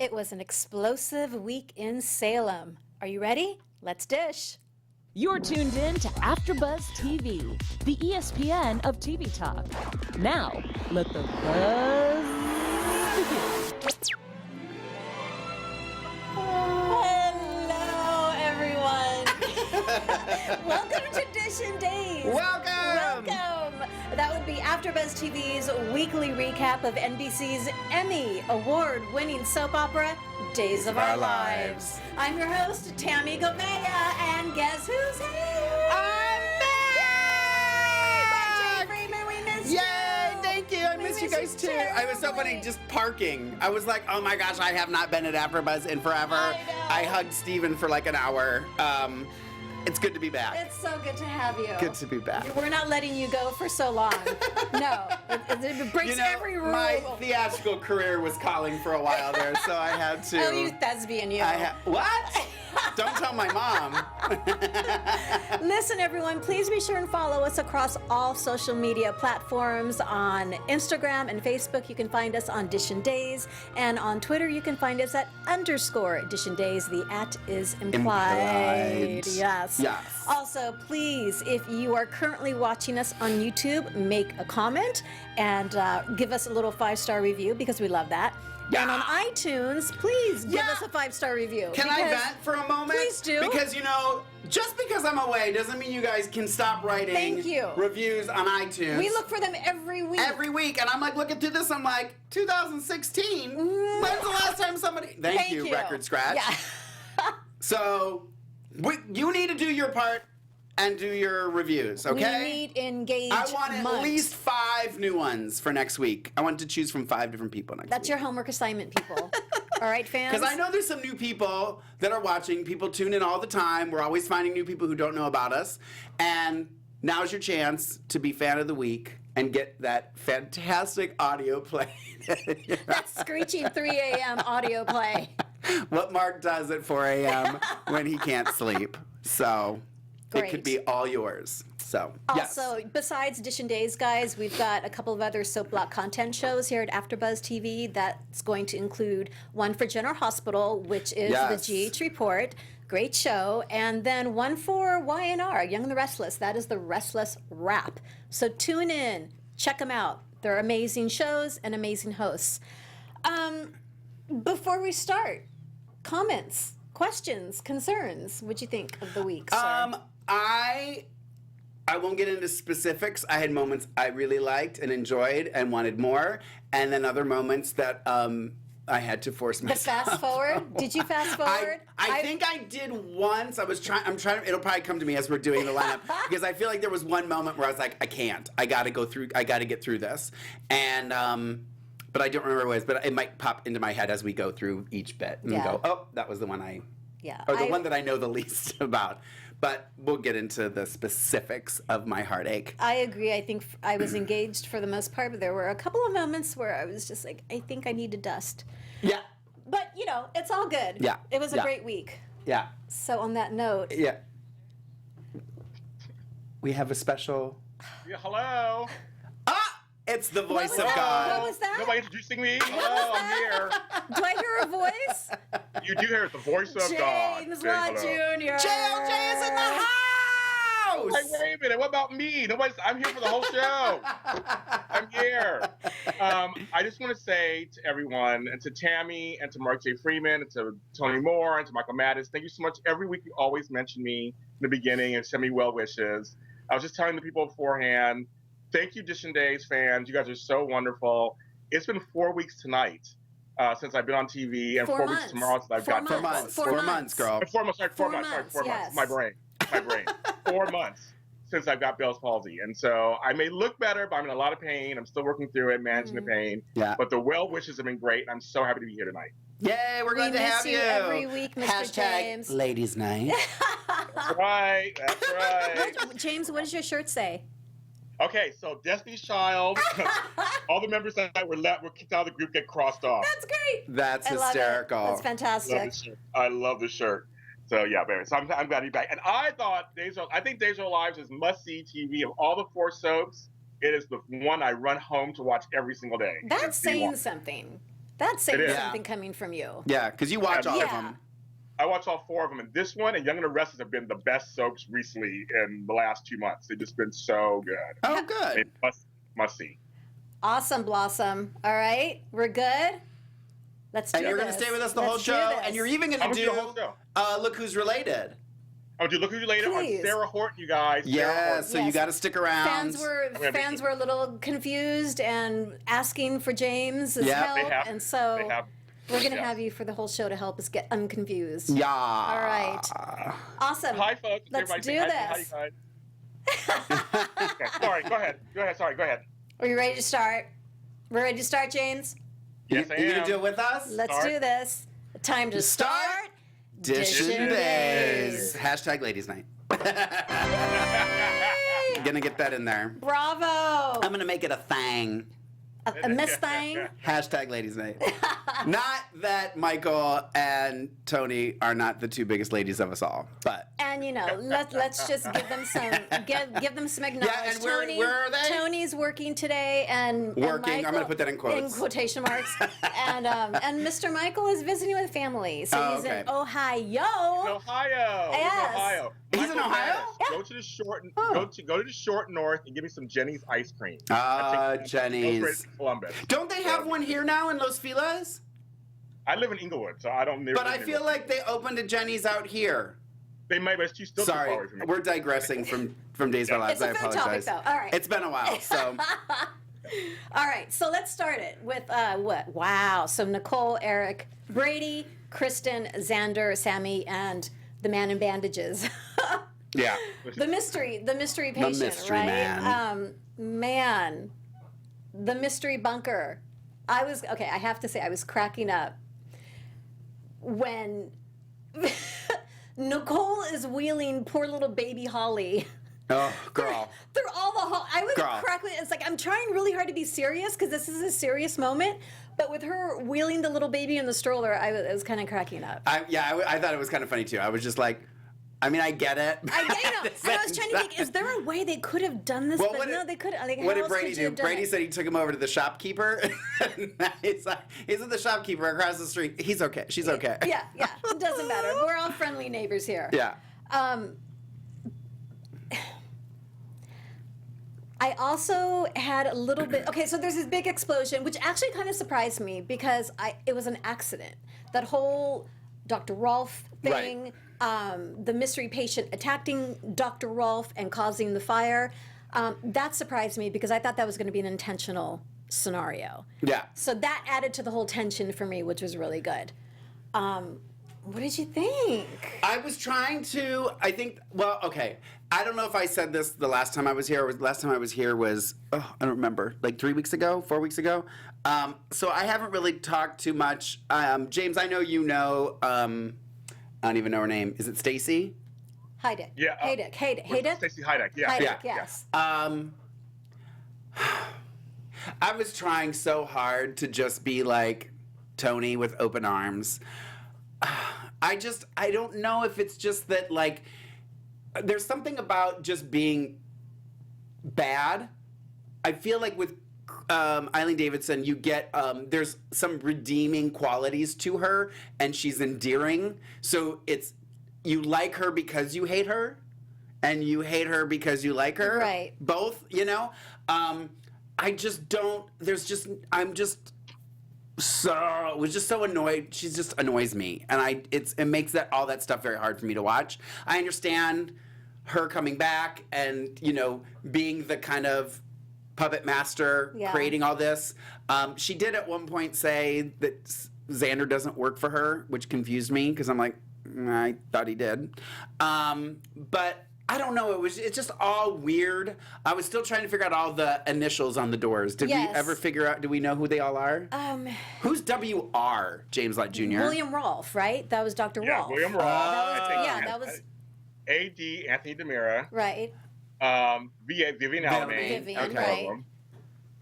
It was an explosive week in Salem. Are you ready? Let's dish. You're tuned in to AfterBuzz TV, the ESPN of TV talk. Now, let the buzz begin. Hello, everyone. Welcome to Dish and Days. Welcome. That would be AfterBuzz TV's weekly recap of NBC's Emmy award-winning soap opera, Days of Our Lives. I'm your host, Tammy Gomea, and guess who's here? I'm back! Freeman, we missed you! Yay! Thank you. I missed you guys too. I was so funny just parking. I was like, oh my gosh, I have not been at AfterBuzz in forever. I know. I hugged Stephen for like an hour. It's good to be back. It's so good to have you. Good to be back. We're not letting you go for so long. No, it breaks every rule. My theatrical career was calling for a while there, so I had to. Oh, you thespian, you. What? Don't tell my mom. Listen, everyone, please be sure and follow us across all social media platforms. On Instagram and Facebook, you can find us on Dish and Days. And on Twitter, you can find us at _Dish and Days. The @ is implied. Yes. Yes. Also, please, if you are currently watching us on YouTube, make a comment and give us a little 5-star review because we love that. Yeah. And on iTunes, please give us a 5-star review. Can I vent for a moment? Please do. Because, just because I'm away doesn't mean you guys can stop writing reviews on iTunes. We look for them every week. Every week. And I'm like looking through this, I'm like, 2016? When's the last time somebody... Thank you, Record Scratch. Yeah. So, you need to do your part and do your reviews, okay? We need engagement. I want at least 5 new ones for next week. I want to choose from 5 different people next week. That's your homework assignment, people. All right, fans? Because I know there's some new people that are watching. People tune in all the time. We're always finding new people who don't know about us. And now's your chance to be fan of the week and get that fantastic audio play. That screeching 3 a.m. audio play. What Mark does at 4 a.m. when he can't sleep. So... Great. It could be all yours. So, also, besides Dish and Days, guys, we've got a couple of other soap block content shows here at AfterBuzz TV. That's going to include one for General Hospital, which is the GH Report. Great show. And then one for YNR, Young and the Restless. That is the Restless Wrap. So tune in. Check them out. They're amazing shows and amazing hosts. Before we start, comments, questions, concerns. What'd you think of the week, sir? I won't get into specifics. I had moments I really liked and enjoyed and wanted more, and then other moments that I had to force myself. The fast forward? Did you fast forward? I think I did once. I'm trying. It'll probably come to me as we're doing the lineup because I feel like there was one moment where I was like, I can't. I got to go through. I got to get through this, and but I don't remember what it was. But it might pop into my head as we go through each bit and go, oh, that was the one or the one that I know the least about. But we'll get into the specifics of my heartache. I agree. I think I was engaged for the most part, but there were a couple of moments where I was just like, I think I need to dust. Yeah. But, it's all good. Yeah. It was a great week. Yeah. So on that note. Yeah. We have a special... Yeah, hello. It's the voice of God. What was that? Nobody introducing me? Hello, I'm here. Do I hear a voice? You do hear it, the voice of God. James Watt Jr. JLJ is in the house! Hey, wait a minute. What about me? I'm here for the whole show. I'm here. I just want to say to everyone, and to Tammy, and to Mark J. Freeman, and to Tony Moore, and to Michael Mattis, thank you so much. Every week you always mention me in the beginning and send me well wishes. I was just telling the people beforehand, thank you, Dish and Days fans. You guys are so wonderful. It's been 4 weeks tonight since I've been on TV, and 4 weeks tomorrow since I've got 4 months. 4 months, girl. 4 months. Sorry, 4 months. Sorry, 4 yes. months. My brain. 4 months since I've got Bell's palsy, and so I may look better, but I'm in a lot of pain. I'm still working through it, managing the pain. Yeah. But the well wishes have been great, and I'm so happy to be here tonight. Yay, we're glad to have you. Every week, Mr. Hashtag James. Ladies' Night. That's right. That's right. James, what does your shirt say? Okay, so Destiny's Child, all the members that were kicked out of the group get crossed off. That's great. That's I love it. hysterical. That's fantastic. I love the shirt. So yeah, baby. So I'm glad to be back. And I think Days of Our Lives is must-see TV of all the 4 soaps. It is the one I run home to watch every single day. That's saying something. That's saying It is. something coming from you. Yeah, because you watch all of Yeah. them. I watched all 4 of them, and this one and Young and the Restless have been the best soaps recently in the last 2 months. They've just been so good. Oh, good. They must see. Awesome, Blossom. All right, we're good. Let's do And this. you're going to stay with us the Let's whole do show, this. and you're even going I'm to gonna do do the whole show. Look Who's Related. Oh, dude, look who you later on Please. Sarah Horton, you guys. Sarah Yeah, Horton. so you Yes. got to stick around. Fans were a little confused and asking for James's Yeah, help, They have. and so They have. we're gonna Yes. have you for the whole show to help us get unconfused. Yeah. All right. Awesome. Hi, folks. Let's Everybody do say hi, this. hi, hi. Okay, sorry, go ahead. Sorry, go ahead. Are you ready to start? We're ready to start, James? Yes, I You going am. to do it with us? Let's Start. do this. Time to start. Dishin' Dishin' Days. Days. Hashtag Ladies Night. Gonna get that in there. Bravo. I'm gonna make it a thing. A miss thing. Hashtag Ladies Night. Not that Michael and Tony are not the 2 biggest ladies of us all, but And let's just give them some give them some acknowledgement. Yeah, and where are they? Tony's working today, and Working, I'm Michael, gonna put that in quotes. in quotation marks. and Mr. Michael is visiting with family, so Oh, he's okay. in Ohio. Ohio. Yes. He's in Ohio. He's in Michael Ohio? Bradys, Yeah. Go to the short. Oh. Go to the short north and give me some Jenny's ice cream. Jenny's. Columbus. Don't they have one here now in Los Feliz? I live in Inglewood, so I don't. But I feel like they opened a Jenny's out here. they might, but it's still too far Sorry, away from me. we're digressing from Days of Our Lives. It's a I food apologize. topic, though. All right. It's been a while, so All right, so let's start it with what? Wow. So Nicole, Eric, Brady, Kristen, Xander, Sammy, and the man in bandages. yeah. The mystery patient, mystery right? man. Man, the mystery bunker. I have to say, I was cracking up when Nicole is wheeling poor little baby Holly Oh, girl. through all the hall. I was Girl. cracking. It's like I'm trying really hard to be serious because this is a serious moment. But with her wheeling the little baby in the stroller, I was kind of cracking up. I thought it was kind of funny too. I was just like, I mean, I get it. I know. And I was trying to think, is there a way they could have done this? Well, but what no, did- they couldn't. Like, What how did else Brady could you do? have done Brady it? said he took him over to the shopkeeper. he's at the shopkeeper across the street. He's okay. She's okay. Yeah. It doesn't matter. We're all friendly neighbors here. Yeah. I also had a little bit. Okay, so there's this big explosion, which actually kind of surprised me because it was an accident. That whole Dr. Rolf thing, the mystery patient attacking Dr. Rolf and causing the fire, that surprised me because I thought that was going to be an intentional scenario. Yeah. So that added to the whole tension for me, which was really good. What did you think? I was trying to. I think. Well, okay. I don't know if I said this the last time I was here. Or last time I was here was I don't remember. Like 3 weeks ago, 4 weeks ago. So I haven't really talked too much. James, I know you know. I don't even know her name. Is it Stacy? Heidick. Yeah. Heidick. Stacey Heidick. Yeah. Heidick, Yeah. yes. I was trying so hard to just be like Tony with open arms. I don't know if it's just that, like, there's something about just being bad. I feel like with Eileen Davidson, you get, there's some redeeming qualities to her, and she's endearing. So you like her because you hate her, and you hate her because you like her. Right. Both, you know? I just don't, was just so annoyed. She just annoys me, and it makes all that stuff very hard for me to watch. I understand her coming back and being the kind of puppet master, creating all this. She did at one point say that Xander doesn't work for her, which confused me because I'm like, I thought he did, but. I don't know. It's just all weird. I was still trying to figure out all the initials on the doors. Did we ever figure out? Do we know who they all are? Who's W.R. James Lott Jr.? William Rolfe, right? That was Dr. Yeah, Rolfe. William Rolfe. That was A.D. Anthony DiMeras. right. Vivian Alamain. Vivian, Okay. right.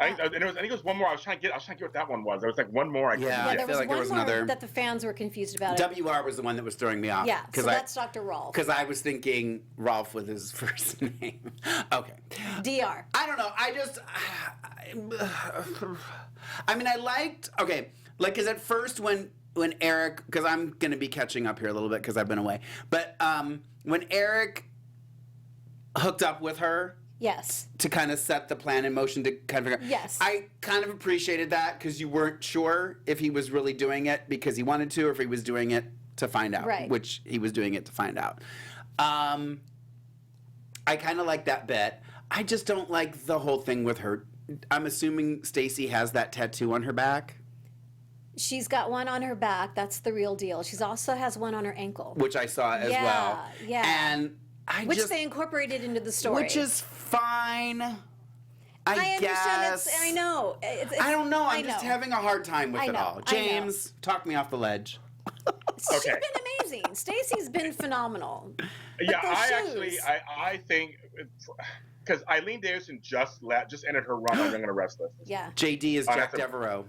I think it was one more. I was trying to get what that one was. There was like one more. I couldn't Yeah. Yeah, get. there feel was like there one was more another- that the fans were confused about. W.R. was the one that was throwing me off. Yeah, so that's Dr. Rolfe. Because I was thinking Rolf with his first name. Okay. Dr. I don't know. I mean, I liked. Okay. Like, because at first when Eric, because I'm going to be catching up here a little bit because I've been away, but when Eric hooked up with her, Yes. to kind of set the plan in motion to kind of figure. Yes. I kind of appreciated that because you weren't sure if he was really doing it because he wanted to or if he was doing it to find out. Right. Which he was doing it to find out. I kind of like that bit. I just don't like the whole thing with her. I'm assuming Stacey has that tattoo on her back. She's got one on her back. That's the real deal. She also has one on her ankle. Which I saw as Yeah, well. yeah. And Which they incorporated into the story. Which is fine. I understand. guess. I know. I don't know. I'm I just know. having a hard time with I it know, all. I know. James, talk me off the ledge. She's Okay. been amazing. Stacey's been phenomenal. But Yeah, those shoes- I think because Eileen Davidson just ended her run on Young and the Restless. Yeah. JD is Oh, Jack that's a- Devereaux.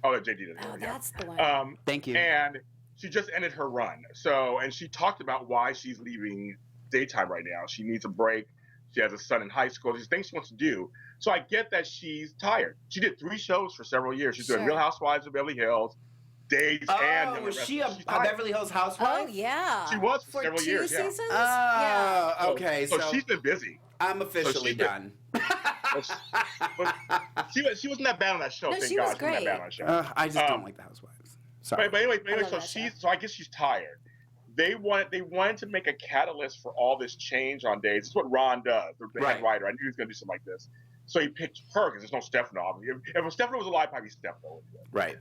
Oh, JD did. Oh, Yeah. that's the one. Thank you. And she just ended her run. So, and she talked about why she's leaving daytime right now. She needs a break. She has a son in high school. There's things she wants to do. So I get that she's tired. She did 3 shows for several years. She's doing Sure. Real Housewives of Beverly Hills, Days, and Young Oh, and was the she Restless. a She's tired. Beverly Hills housewife? Oh, yeah. She was for For several 2 years, yeah. seasons? Yeah. Oh, okay. So she's been busy. I'm officially she's been- done. She wasn't that bad on that show. No, thank she God. was She wasn't that great. bad on that show. I just don't like the housewives. Sorry. But anyway, love so that show. so I guess she's tired. They wanted to make a catalyst for all this change on Days. It's what Ron does, the Right. head writer. I knew he was going to do something like this. So he picked her because there's no Stefan. Obviously. If Stefan was alive, probably Stefan would do it. Right.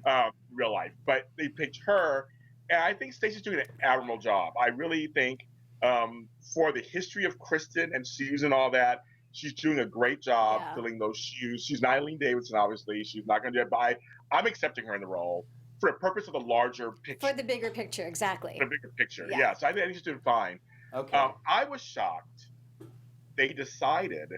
Real life. But they picked her, and I think Stacey's doing an admirable job. I really think for the history of Kristen and Susan and all that, she's doing a great job Yeah. filling those shoes. She's not Eileen Davidson, obviously. She's not going to do it, but I'm accepting her in the role for the purpose of the larger picture. For the bigger picture, exactly. The bigger picture, Yeah. yeah. So I think she's doing fine. Okay. I was shocked they decided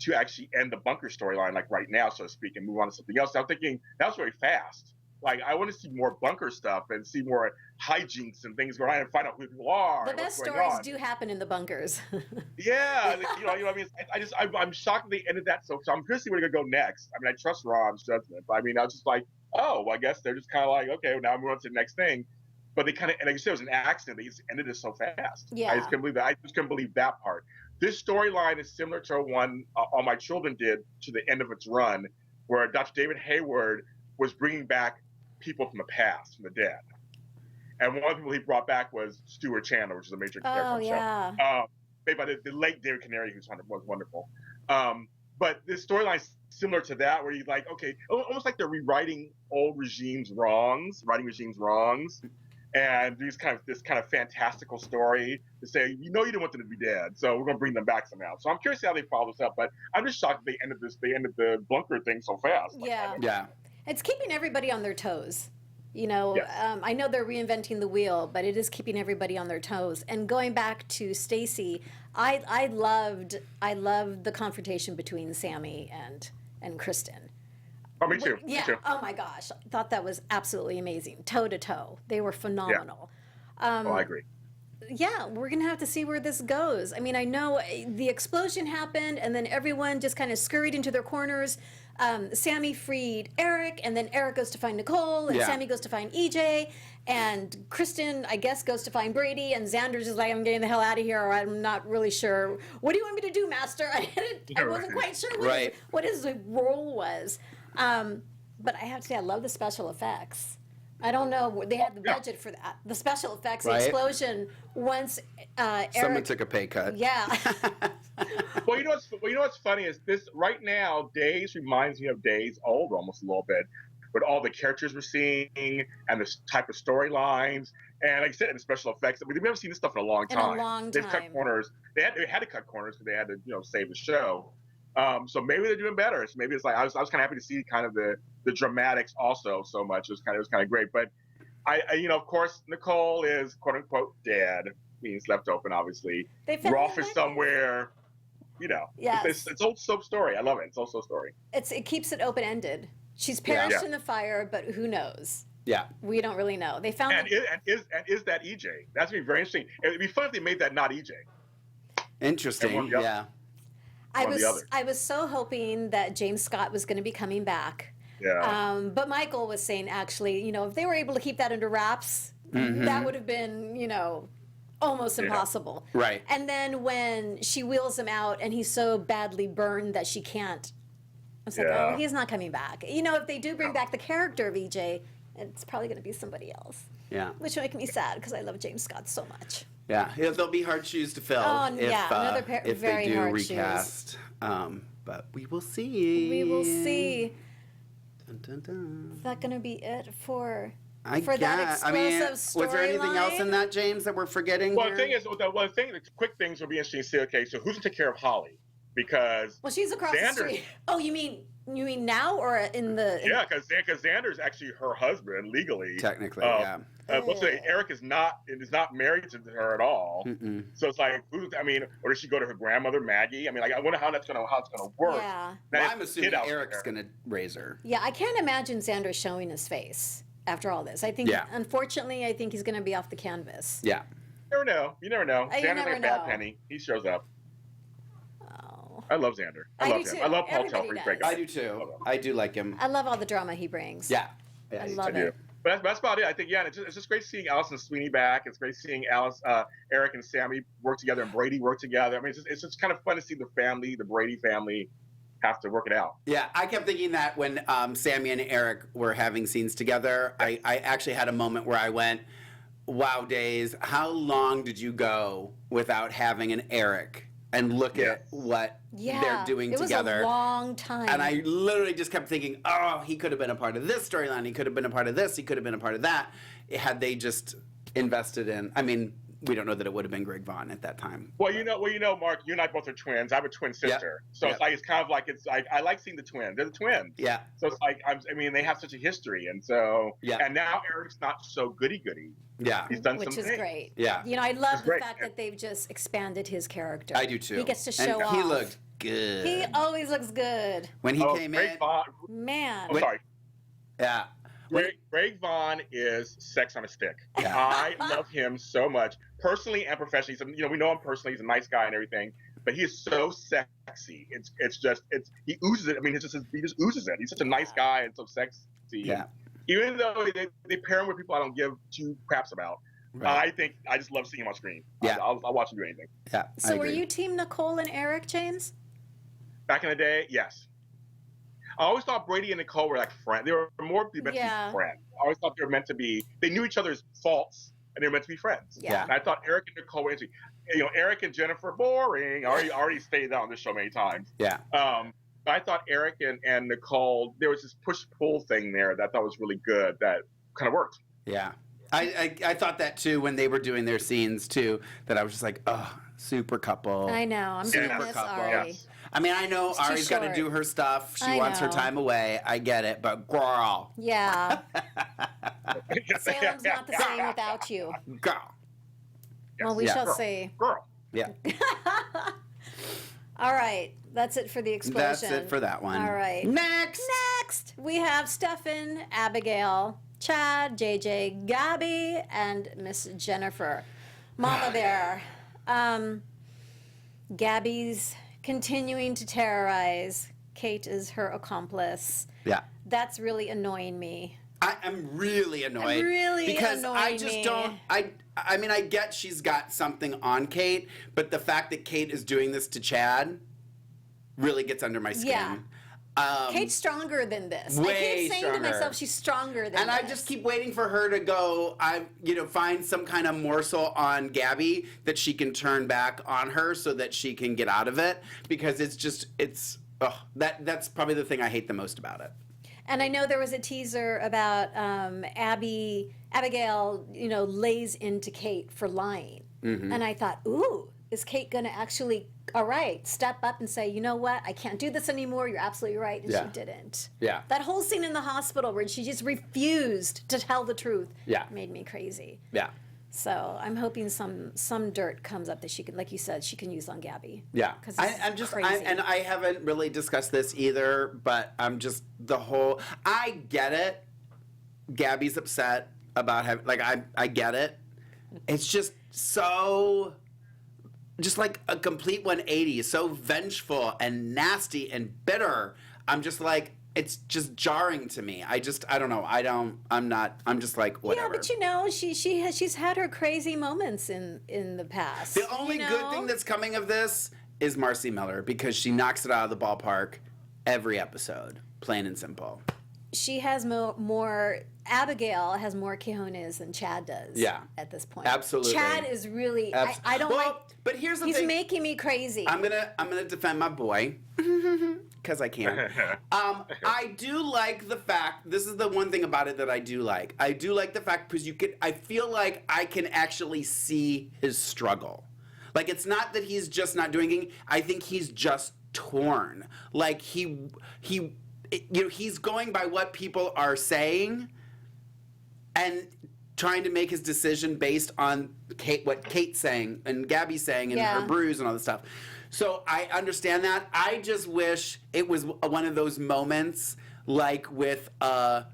to actually end the bunker storyline, like right now, so to speak, and move on to something else. I'm thinking that was very fast. Like I want to see more bunker stuff and see more hijinks and things going on and find out who people are. The and what's best going stories on. do happen in the bunkers. Yeah, you know what I mean. I'm shocked that they ended that so. I'm curious to see where they're gonna go next. I mean, I trust Ron's judgment, but I mean, I was just like, oh, well, I guess they're just kind of like, okay, well, now I'm going to the next thing. But they kind of, and like you said, it was an accident. They just ended it so fast. Yeah. I just couldn't believe that. I just couldn't believe that part. This storyline is similar to one All My Children did to the end of its run, where Dr. David Hayward was bringing back people from the past, from the dead. And one of the people he brought back was Stuart Chandler, which is a major character Oh, on the yeah. show. Made by the late David Canary, who was wonderful. But this storyline is similar to that, where you're like, okay, almost like they're rewriting old regimes' wrongs, and this kind of fantastical story to say, you know, you didn't want them to be dead, so we're going to bring them back somehow. So I'm curious how they follow this up, but I'm just shocked they ended the bunker thing so fast. Like, Yeah. Yeah. It's keeping everybody on their toes. You know, Yes. I know they're reinventing the wheel, but it is keeping everybody on their toes. And going back to Stacey, I loved the confrontation between Sammy and Kristen. Oh, me too. Yeah. Me too. Oh my gosh, I thought that was absolutely amazing, toe to toe. They were phenomenal. I agree. Yeah, we're gonna have to see where this goes. I mean, I know the explosion happened, and then everyone just kind of scurried into their corners. Sammy freed Eric, and then Eric goes to find Nicole, and Yeah. Sammy goes to find EJ, and Kristen, I guess, goes to find Brady, and Xander's is like, I'm getting the hell out of here, or I'm not really sure. What do you want me to do, Master? I wasn't quite sure Right. what his role was. But I have to say, I love the special effects. I don't know, they had the budget for that. The special effects, the Right. explosion, once Eric... Someone took a pay cut. Yeah. Well, you know what's funny is this right now. Days reminds me of Days old almost a little bit, with all the characters we're seeing and this type of storylines, and like I said, and the special effects. I mean, we've never seen this stuff in a long In a time. long They've time. cut corners. They had to cut corners because they had to save the show. So maybe they're doing better. So maybe it's like I was kind of happy to see kind of the dramatics also so much. It was kind of great. But I of course Nicole is quote unquote dead, means left open obviously. They found Rolf her is back. somewhere. Yes. It's old soap story. I love it. It's old soap story. It keeps it open-ended. She's perished Yeah. in the fire, but who knows? Yeah. We don't really know. They found And is that EJ? That's gonna be very interesting. It'd be fun if they made that not EJ. Interesting. Yep. Yeah. I one or the was other. I was so hoping that James Scott was going to be coming back, Yeah. But Michael was saying, actually, if they were able to keep that under wraps, that would have been, almost impossible. Right. And then when she wheels him out and he's so badly burned that she can't, I was like, oh, he's not coming back. If they do bring back the character of EJ, it's probably going to be somebody else. Yeah. Which will make me sad because I love James Scott so much. Yeah, they'll be hard shoes to fill another if very they do hard recast. But we will see. We will see. Dun, dun, dun. Is that going to be it for that explosive was there anything else in storyline? that, James, that we're forgetting? Well, here? the thing is, the quick things will be interesting to see. Okay, so who's going to take care of Holly? Because Well, she's across the Xander's- street. Oh, you mean now or in the? yeah, because Xander's actually her husband legally. Technically, yeah. Let's say Eric is not married to her at all. Mm-mm. So it's like, or does she go to her grandmother Maggie? I mean, like, I wonder how it's gonna work. Yeah. Now, Well, if I'm the assuming kid out Eric's there- going to raise her. Yeah, I can't imagine Xander showing his face after all this. I think, unfortunately, I think he's going to be off the canvas. Yeah. You never know. You never know. You Xander's never like a bad know. penny. He shows up. Oh, I love Xander. I love do him. too. I love Paul Everybody Telford. does. Great guy. I do too. I do like him. I love all the drama he brings. Yeah. I Yeah, love I do. it. But that's about it. I think, it's just great seeing Alice and Sweeney back. It's great seeing Eric and Sammy work together and Brady work together. I mean, it's just kind of fun to see the Brady family, have to work it out. Yeah, I kept thinking that when Sammy and Eric were having scenes together, I actually had a moment where I went, wow, Days, how long did you go without having an Eric? And look at what they're doing together. It was a long time. And I literally just kept thinking, oh, he could have been a part of this storyline. He could have been a part of this. He could have been a part of that. Had they just invested in, I mean, we don't know that it would have been Greg Vaughn at that time. Well, Mark, you and I both are twins. I have a twin sister. So it's kind of like, I like seeing the twins. They're the twins. Yeah. So it's like, they have such a history. And so, and now Eric's not so goody-goody. Yeah. He's done which some is things. great. Yeah. I love It's the great. fact that they've just expanded his character. I do too. He gets to show off. He looked good. He always looks good. When he came Greg in. Vaughn, Man. I'm sorry. Yeah. Greg Vaughn is sex on a stick. Yeah. I love him so much, personally and professionally. We know him personally. He's a nice guy and everything, but he is so sexy. He oozes it. I mean, he just oozes it. He's such a nice guy and so sexy. Yeah. Even though they pair him with people I don't give two craps about, Right. I just love seeing him on screen. Yeah. I'll watch him do anything. Yeah. So were you team Nicole and Eric, James? Back in the day, yes. I always thought Brady and Nicole were like friends. They were meant to be friends. I always thought they were meant to be. They knew each other's faults, and they were meant to be friends. Yeah. And I thought Eric and Nicole were interesting. Eric and Jennifer, boring. I already stated that on this show many times. Yeah. But I thought Eric and Nicole, there was this push-pull thing there that I thought was really good. That kind of worked. Yeah. I thought that too when they were doing their scenes too. That I was just like, oh, super couple. I know. I'm going to Super miss couple. Ari. Yes. I mean, I know It's too Ari's got to short. do her stuff. She I wants her know. time away. I get it, but girl, Yeah. Salem's not the same without you. girl. Well, we Yeah. shall Girl. see. Girl. Yeah, All right. That's it for the explosion. that's it for that one. All right. Next. Next, we have Stefan, Abigail, Chad, JJ, Gaby, and Miss Jennifer. Mama Bear. Gabby's continuing to terrorize. Kate is her accomplice. Yeah. That's really annoying me. I'm really annoyed. Really because I annoying just me. don't. I mean, I get she's got something on Kate, but the fact that Kate is doing this to Chad really gets under my skin. Yeah. Kate's stronger than this. I way keep saying stronger. to myself, she's stronger than And this. I just keep waiting for her to go, find some kind of morsel on Gaby that she can turn back on her so that she can get out of it. Because that's probably the thing I hate the most about it. And I know there was a teaser about Abigail, lays into Kate for lying. Mm-hmm. And I thought, ooh, is Kate going to actually, all right, step up and say, you know what, I can't do this anymore, you're absolutely right, and Yeah. she didn't. Yeah. That whole scene in the hospital where she just refused to tell the truth Yeah. made me crazy. Yeah. So I'm hoping some dirt comes up that she can, like you said, she can use on Gaby. Yeah, 'Cause this I'm is just, crazy. and I haven't really discussed this either, but I'm just I get it. Gabby's upset about having, I get it. It's just so, just like a complete 180, so vengeful and nasty and bitter. I'm just like, it's just jarring to me. I don't know. I'm just like, whatever. Yeah, but she's had her crazy moments in the past. The only good thing that's coming of this is Marcy Miller, because she knocks it out of the ballpark every episode, plain and simple. She has more. Abigail has more cojones than Chad does. Yeah, at this point, absolutely. Chad is really. I don't like. But here's the thing. He's making me crazy. I'm gonna defend my boy because I can. I do like the fact. This is the one thing about it that I do like. I do like the fact because I feel like I can actually see his struggle. Like, it's not that he's just not doing it. I think he's just torn. Like he's going by what people are saying and trying to make his decision based on what Kate's saying and Gaby's saying and her bruise and all this stuff. So I understand that. I just wish it was one of those moments like with Bo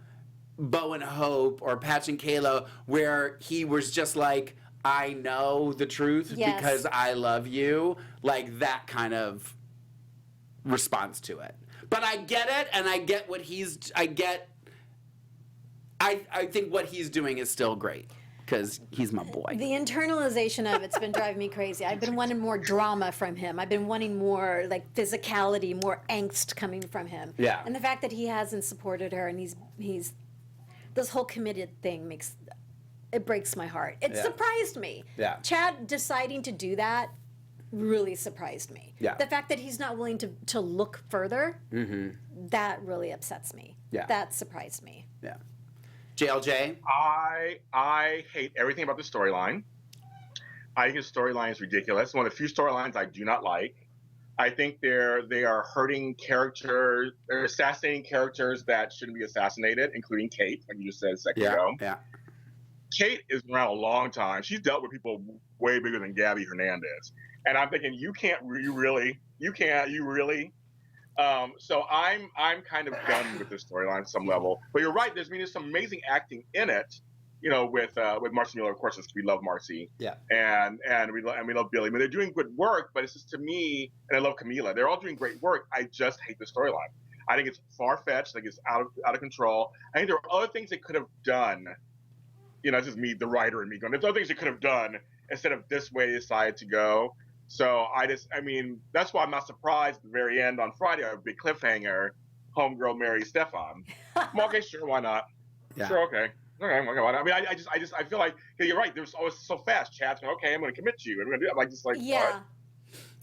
and Hope or Patch and Kayla where he was just like, I know the truth because I love you. Like that kind of response to it. But I get it, and I get what I think what he's doing is still great, because he's my boy. The internalization of it's been driving me crazy. I've been wanting more drama from him. I've been wanting more, like, physicality, more angst coming from him. Yeah. And the fact that he hasn't supported her, and he's this whole committed thing it breaks my heart. It surprised me. Yeah. Chad deciding to do that really surprised me. Yeah. The fact that he's not willing to look further, that really upsets me. Yeah. That surprised me. Yeah. JLJ? I hate everything about the storyline. I think the storyline is ridiculous. One of the few storylines I do not like. I think they are hurting characters, they're assassinating characters that shouldn't be assassinated, including Kate, like you just said a second ago. Yeah. Kate is around a long time. She's dealt with people way bigger than Gaby Hernandez. And I'm thinking, you really? So I'm kind of done with this storyline on some level. But you're right. There's some amazing acting in it, with Marcy Miller, of course, because we love Marcy. Yeah. And we love Billy. I mean, they're doing good work, but it's just, to me, and I love Camila. They're all doing great work. I just hate the storyline. I think it's far-fetched. I think it's out of control. I think there are other things they could have done. It's just me, the writer, and me going, there's other things they could have done instead of this way they decided to go. So that's why I'm not surprised at the very end on Friday, a big cliffhanger, homegirl marries Stefan. Okay, sure, why not? Yeah. Sure, okay. Okay, why not? I mean, I feel like, you're right, there's always so fast. Chad's going, okay, I'm going to commit to you. I'm going to do it. I'm like, what?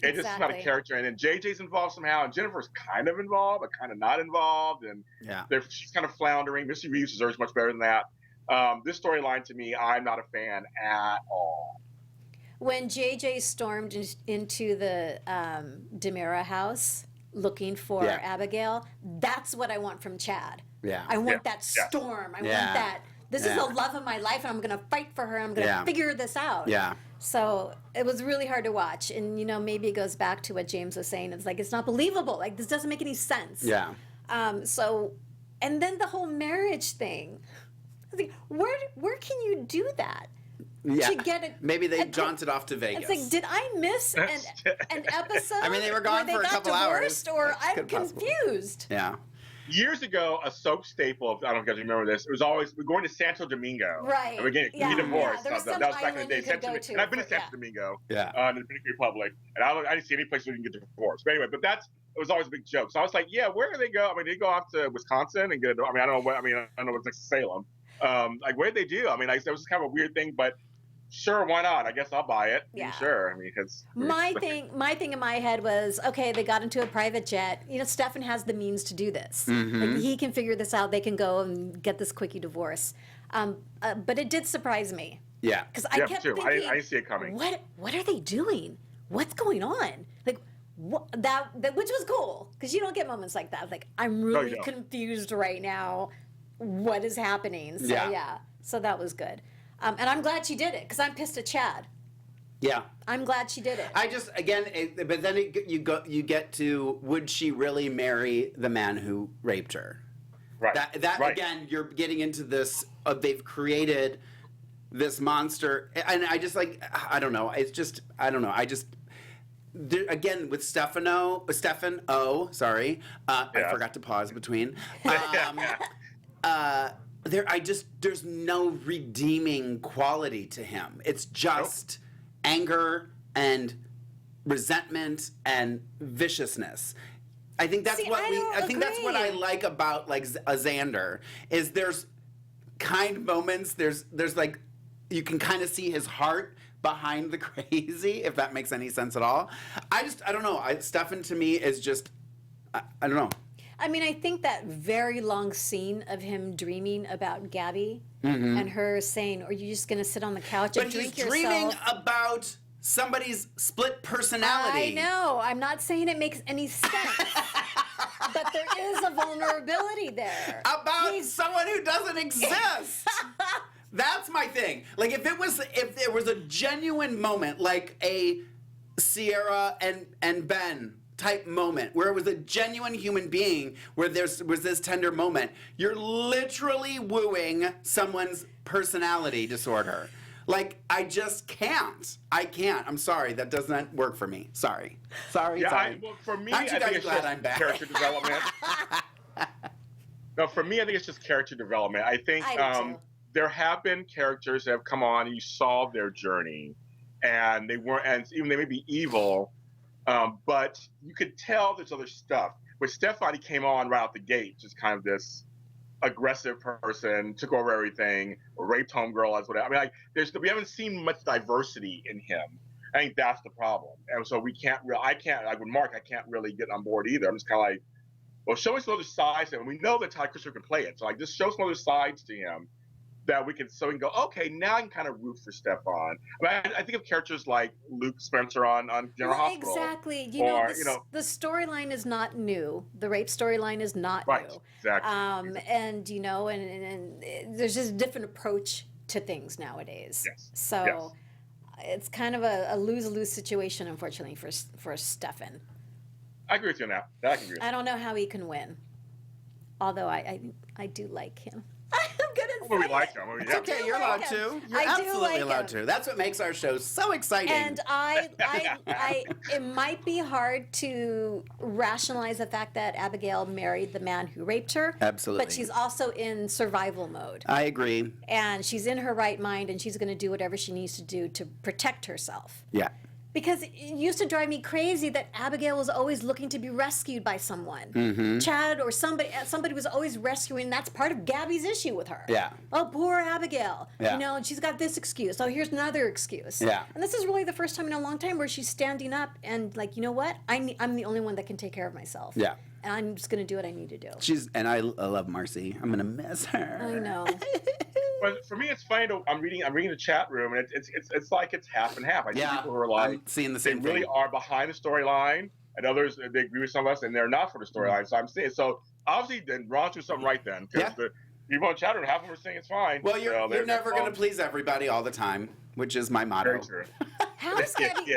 It just is not a character. And then JJ's involved somehow, and Jennifer's kind of involved, but kind of not involved. And she's kind of floundering. Missy Reeves deserves much better than that. This storyline, to me, I'm not a fan at all. When JJ stormed into the DiMeras house looking for Abigail, that's what I want from Chad. Yeah. I want that storm. I want that. This is the love of my life, and I'm going to fight for her. I'm going to figure this out. Yeah. So it was really hard to watch. And, maybe it goes back to what James was saying. It's like, it's not believable. Like, this doesn't make any sense. Yeah. And then the whole marriage thing. I was like, where can you do that? Yeah. Maybe they jaunted off to Vegas. It's like, did I miss an episode? I mean, they were gone for a couple hours. Or I'm confused. Yeah. Years ago, a soap staple, I don't know if you guys remember this, it was always, we're going to Santo Domingo. Right. And we're getting divorced. Yeah. That was back in the day. And I've been to Santo Domingo, in the Dominican Republic, and I didn't see any place where you can get divorced. But anyway, it was always a big joke. So I was like, where do they go? I mean, they go off to Wisconsin and get I don't know what's next to Salem. What did they do? I mean, that was kind of a weird thing, but sure, why not? I guess I'll buy it. Yeah. Sure. I mean, it's my thing in my head was, okay, they got into a private jet. Stefan has the means to do this. Like, he can figure this out. They can go and get this quickie divorce. But it did surprise me. Yeah. Because I kept thinking, I didn't see it coming. What are they doing? What's going on? Like, that which was cool, because you don't get moments like that. Like, I'm really confused right now. What is happening? So so that was good. And I'm glad she did it, because I'm pissed at Chad. Yeah. I'm glad she did it. I just, but then you get to, would she really marry the man who raped her? Right. That again, you're getting into this, they've created this monster, and I just I don't know. It's just, I don't know. there, again with Stefan O, sorry, I forgot to pause between. There's no redeeming quality to him. It's just anger and resentment and viciousness. I think that's that's what I like about like a Xander is there's kind moments. There's like you can kind of see his heart behind the crazy, if that makes any sense at all. I don't know. Stefan to me is just I don't know. I mean, I think that very long scene of him dreaming about Gaby and her saying, "Are you just going to sit on the couch and drink yourself?" But he's dreaming about somebody's split personality. I know. I'm not saying it makes any sense. But there is a vulnerability there. About someone who doesn't exist. That's my thing. Like if there was a genuine moment, like a Sierra and Ben type moment, where it was a genuine human being, where there was this tender moment, you're literally wooing someone's personality disorder. Like, I just can't. I can't. I'm sorry. That does not work for me. Sorry. Sorry. Well, for me, I think it's just character development. No, for me, I think it's just character development. I think there have been characters that have come on and you saw their journey, and they weren't, and even they may be evil, but you could tell there's other stuff. With Stefan, he came on right out the gate, just kind of this aggressive person, took over everything, raped homegirl, as whatever. I mean, like, we haven't seen much diversity in him. I think that's the problem. And so I can't, like with Mark, I can't really get on board either. I'm just kind of like, well, show us some other sides to him. We know that Ty Christopher can play it. So like, just show some other sides to him that we can go, okay, now I can kind of root for Stefan. I mean, I think of characters like Luke Spencer on General Hospital. Exactly. The storyline is not new. The rape storyline is not new. Exactly. And and there's just a different approach to things nowadays. Yes. So it's kind of a lose-lose situation, unfortunately, for Stefan. I agree with you on that. I can agree with you. I don't know how he can win. Although I do like him. I'm gonna Well, we say like it. him. It's okay, you're allowed to. You're absolutely allowed to. That's what makes our show so exciting. And it might be hard to rationalize the fact that Abigail married the man who raped her. Absolutely. But she's also in survival mode. I agree. And she's in her right mind, and she's going to do whatever she needs to do to protect herself. Yeah. Because it used to drive me crazy that Abigail was always looking to be rescued by someone. Mm-hmm. Chad or somebody was always rescuing. That's part of Gaby's issue with her. Yeah. Oh, poor Abigail. Yeah. And she's got this excuse. Oh, here's another excuse. Yeah. And this is really the first time in a long time where she's standing up and like, you know what? I'm the only one that can take care of myself. Yeah. And I'm just going to do what I need to do. I love Marcy. I'm gonna miss her. I know. But for me, it's funny. I'm reading the chat room, and it's like it's half and half. I see people who are like, I'm seeing the same they really thing. are behind the storyline, and others they agree with some of us, and they're not for the storyline. So I'm saying, so obviously, then Ron's doing something right then, because the people in the chat room, half of them are saying it's fine. Well, you're never gonna please everybody all the time, which is my motto. Very true. How is Gaby?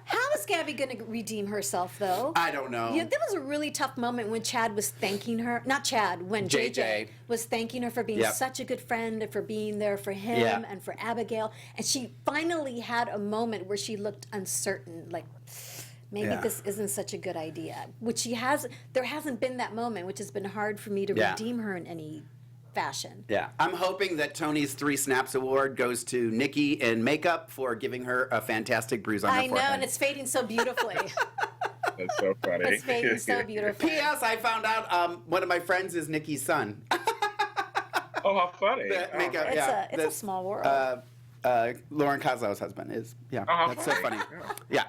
How is Gaby going to redeem herself, though? I don't know. Yeah, that was a really tough moment when Chad was thanking her. Not Chad, when JJ was thanking her for being such a good friend and for being there for him and for Abigail. And she finally had a moment where she looked uncertain, like maybe this isn't such a good idea. Which there hasn't been that moment, which has been hard for me to redeem her in any fashion. Yeah. I'm hoping that Tony's 3 Snaps Award goes to Nikki in makeup for giving her a fantastic bruise on her forehead. I know, and it's fading so beautifully. That's so funny. It's fading so beautifully. P.S. I found out one of my friends is Nikki's son. Oh, how funny. Makeup, it's a small world. Lauren Kozlow's husband is. Yeah, that's so funny. Yeah.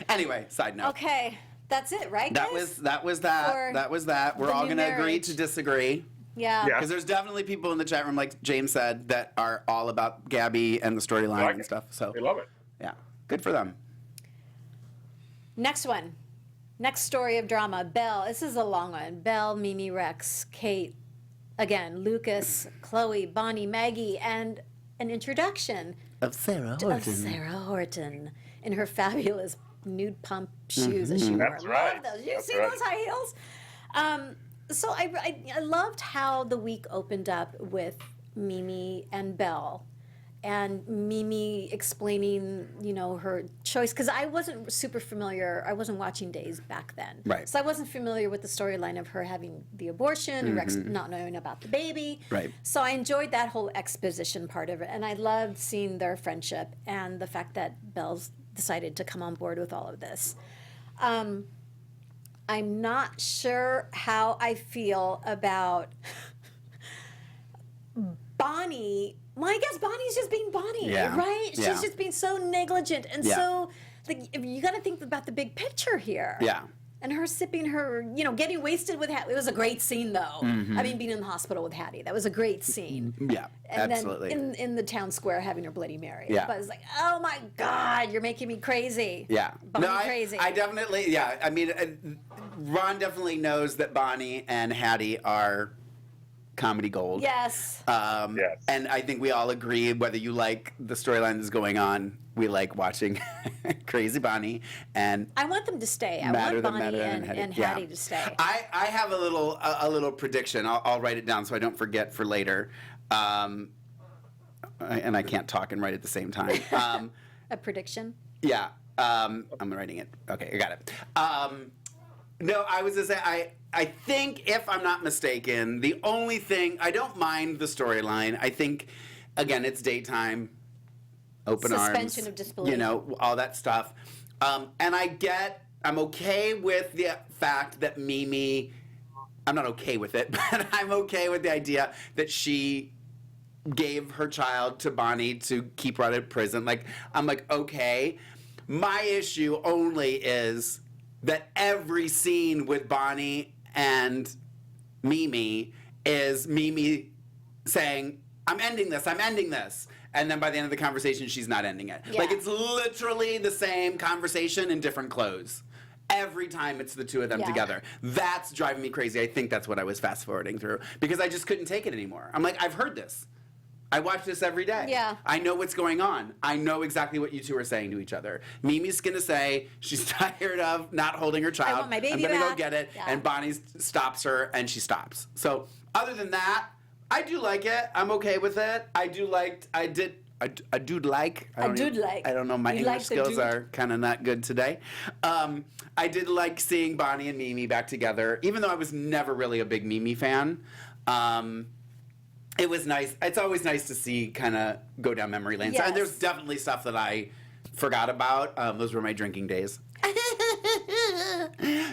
Anyway, side note. Okay, that's it, right, guys? That was that. We're all going to agree to disagree. Yeah. Because there's definitely people in the chat room, like James said, that are all about Gaby and the storyline and stuff. So they love it. Yeah, good for them. Next one. Next story of drama. Belle. This is a long one. Belle, Mimi, Rex, Kate, again, Lucas, Chloe, Bonnie, Maggie, and an introduction of Sarah Horton in her fabulous nude pump shoes that she wore. That's right. Love those. You see those high heels? So I loved how the week opened up with Mimi and Belle and Mimi explaining, her choice, because I wasn't super familiar. I wasn't watching Days back then, Right. so I wasn't familiar with the storyline of her having the abortion and Rex not knowing about the baby. Right. So I enjoyed that whole exposition part of it, and I loved seeing their friendship and the fact that Belle's decided to come on board with all of this. I'm not sure how I feel about Bonnie. Well, I guess Bonnie's just being Bonnie, right? Yeah. She's just being so negligent and Yeah. so, you got to think about the big picture here. Yeah. And her sipping her, getting wasted with Hattie. It was a great scene, though. Mm-hmm. I mean, being in the hospital with Hattie. That was a great scene. Yeah, And absolutely. then in the town square having her Bloody Mary. Yeah. But it's like, oh my God, you're making me crazy. Yeah. Bonnie crazy. I definitely, I mean, Ron definitely knows that Bonnie and Hattie are comedy gold. Yes. Yes. And I think we all agree, whether you like the storyline that's going on, we like watching Crazy Bonnie and I want them to stay. I Madder want Than Bonnie Madder and Hattie Yeah. to stay. I have a little prediction. I'll write it down so I don't forget for later. And I can't talk and write at the same time. A prediction? Yeah. I'm writing it. Okay, I got it. No, I was going to say, I think, if I'm not mistaken, the only thing, I don't mind the storyline. I think, again, it's daytime, open Suspension arms. of disbelief. All that stuff. And I'm okay with the fact that Mimi, I'm not okay with it, but I'm okay with the idea that she gave her child to Bonnie to keep her out of prison. I'm like, okay. My issue only is that every scene with Bonnie and Mimi is Mimi saying, I'm ending this. And then by the end of the conversation, she's not ending it. Yeah. It's literally the same conversation in different clothes. Every time it's the two of them Yeah. together. That's driving me crazy. I think that's what I was fast forwarding through because I just couldn't take it anymore. I'm like, I've heard this. I watch this every day. Yeah. I know what's going on. I know exactly what you two are saying to each other. Mimi's gonna say she's tired of not holding her child. want my baby I'm gonna go back. get it. Yeah. And Bonnie stops her, and she stops. So other than that, I do like it. I'm okay with it. I do like. I do like. I don't know. My You English like the skills dude? are kind of not good today. I did like seeing Bonnie and Mimi back together, even though I was never really a big Mimi fan. It was nice. It's always nice to see kind of go down memory lane. Yes. And there's definitely stuff that I forgot about. Those were my drinking days.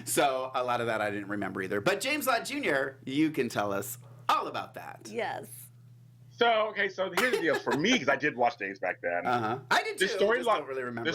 So a lot of that I didn't remember either. But James Lott Jr., you can tell us all about that. Yes. So here's the deal for me, because I did watch Days back then. Uh-huh. I did too. The I just don't really remember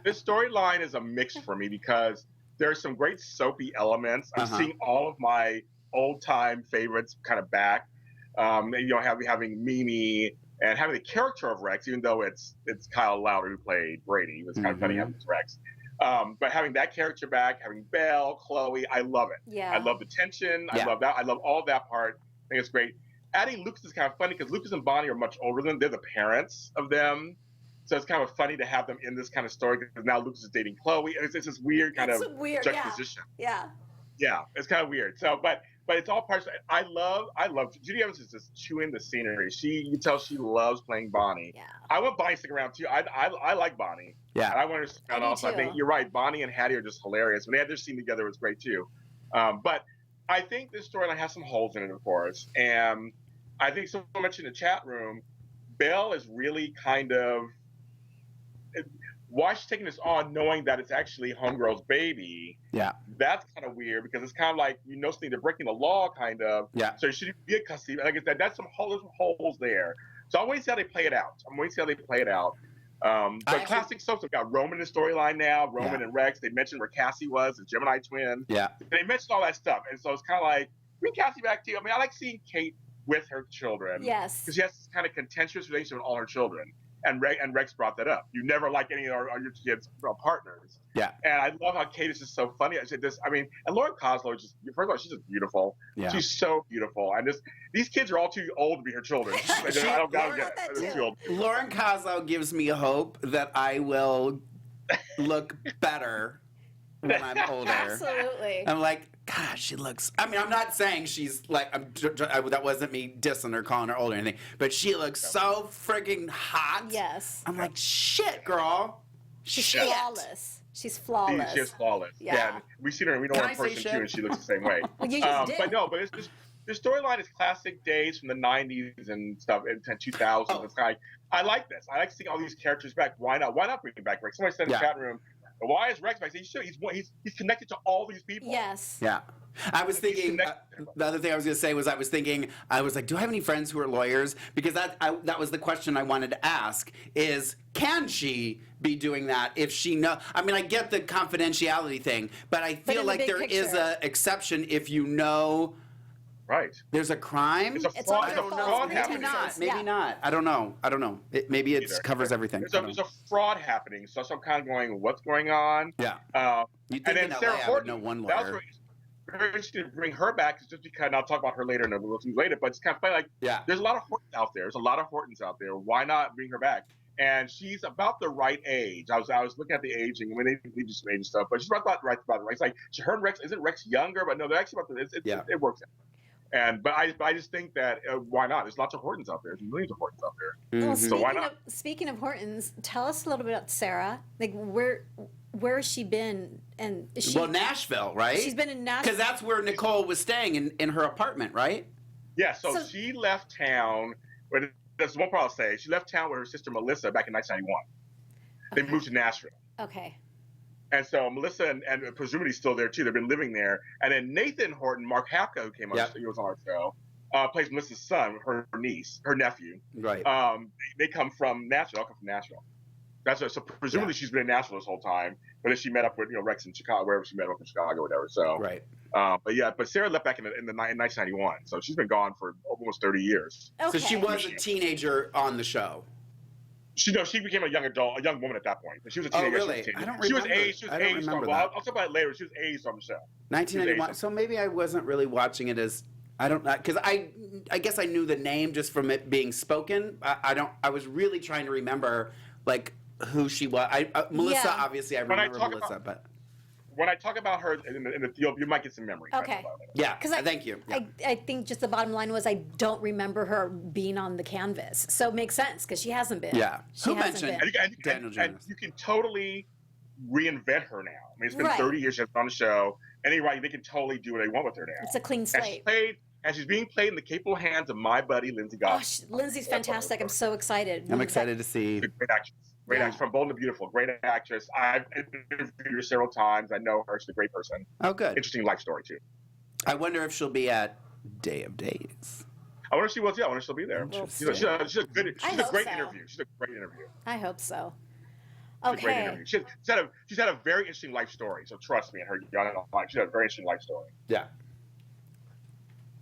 this storyline is a mix for me because there's some great soapy elements. I'm seeing all of my old time favorites kind of back. Having Mimi and having the character of Rex, even though it's Kyle Lowry who played Brady. It was kind of funny having Rex. But having that character back, having Belle, Chloe, I love it. Yeah. I love the tension. Yeah. I love that. I love all that part. I think it's great. Adding Lucas is kind of funny because Lucas and Bonnie are much older than they're the parents of them. So it's kind of funny to have them in this kind of story because now Lucas is dating Chloe. And it's this weird kind of weird, juxtaposition. Yeah. Yeah, it's kind of weird. So, but it's all parts. I love Judy Evans is just chewing the scenery. You can tell she loves playing Bonnie. Yeah. I want Bonnie to stick around too. I like Bonnie. Yeah. And I want her to stick around I do also. I too. think you're right. Bonnie and Hattie are just hilarious. When they had their scene together, it was great too. But I think this storyline has some holes in it, of course. And I think so much in the chat room, Belle is really kind of why she's taking this on, knowing that it's actually Homegirl's baby. Yeah. That's kind of weird because it's kind of like something they're breaking the law, kind of. Yeah. So you shouldn't be a custody. Like I said, there's some holes there. So I'm waiting to see how they play it out. But classic soaps have got Roman in the storyline now. Roman and Rex. They mentioned where Cassie was, the Gemini twin. Yeah. They mentioned all that stuff, and so it's kind of like bring Cassie back too. I mean, I like seeing Kate with her children. Yes. Because she has this kind of contentious relationship with all her children. And Rex brought that up. You never like any of your kids' partners. Yeah. And I love how Kate is just so funny. And Lauren Koslow is just, first of all, she's just beautiful. Yeah. She's so beautiful. And these kids are all too old to be her children. I don't get it. Lauren Koslow gives me hope that I will look better when I'm older. Absolutely. I'm like, God, she looks. I mean, I'm not saying she's like. That wasn't me dissing her, calling her old or anything. But she looks so freaking hot. Yes. I'm like, shit, girl. She's Shit. flawless. She's flawless. She's flawless. Yeah. And we've seen her. We know her in person too, and she looks the same way. Well, you just did. But no, but it's just the storyline is classic days from the '90s and stuff, and 2000s. Oh. It's like I like this. I like seeing all these characters back. Why not? Why not bring back Rex? Somebody said in the chat room, why is Rex back? He's connected to all these people. Yes. Yeah. I was thinking, the other thing I was going to say was I was like, do I have any friends who are lawyers? Because that was the question I wanted to ask is, can she be doing that if she know? I mean, I get the confidentiality thing, but I feel like there is an exception if you know. Right. There's a crime. There's a It's fraud. always a There's a false fraud pretense. happening. Maybe not. I don't know. Maybe it covers everything. There's a fraud happening. So I'm kind of going, what's going on? Yeah. You'd And think then in Sarah LA I would Horton, know one that was lawyer. very interesting to bring her back, just because, and I'll talk about her later and we'll see later, but it's kind of funny, like, there's a lot of Hortons out there. There's a lot of Hortons out there. Why not bring her back? And she's about the right age. I was looking at the aging when they just made stuff, but she's about right. It's like her and Rex, isn't Rex younger? But no, they're actually about it works out. But I just think that why not? There's lots of Hortons out there. There's millions of Hortons out there. Well, So why not? Speaking of Hortons, tell us a little bit about Sarah. Like, where has she been? And Nashville, right? She's been in Nashville. Because that's where Nicole was staying in her apartment, right? Yeah. So she left town. But that's one part I'll say. She left town with her sister Melissa back in 1991. They moved to Nashville. Okay. And so Melissa and presumably still there too. They've been living there. And then Nathan Horton, Mark Hapka, who came on, he was on our show, plays Melissa's son, her niece, her nephew. Right. They come from Nashville. I'll come from Nashville. So presumably she's been in Nashville this whole time. But then she met up with Rex in Chicago, wherever she met up in Chicago, or whatever. So right. But Sarah left back in 1991, so she's been gone for almost 30 years. Okay. So she was a teenager on the show. She became a young adult, a young woman at that point. She was a teenager. Oh, really? I don't remember. She was aged. I don't remember that. I'll talk about it later. She was aged on the show. 1991. So maybe I wasn't really watching it as I don't know because I guess I knew the name just from it being spoken. I was really trying to remember like who she was. Melissa, obviously, I remember Melissa, but. When I talk about her in the field, you might get some memory. Okay. Yeah. Thank you. Yeah. I think just the bottom line was I don't remember her being on the canvas, so it makes sense because she hasn't been. Yeah. Who mentioned Daniel Jones? And you can totally reinvent her now. I mean, it's been Right. 30 years she's been on the show. And they can totally do what they want with her now. It's a clean slate. And she's being played in the capable hands of my buddy Lindsay Goss. Lindsay's fantastic. I'm so excited. I'm excited to see. Great actress. Great actress from Bold and the Beautiful. Great actress. I've interviewed her several times. I know her. She's a great person. Oh, good. Interesting life story, too. I wonder if she'll be at Day of Days. I wonder if she was. Yeah, I wonder if she'll be there. She's a great interview. She's a great interview. I hope so. She's a great Okay. interview. She's had a very interesting life story. So trust me, and her young life. She's had a very interesting life story. Yeah.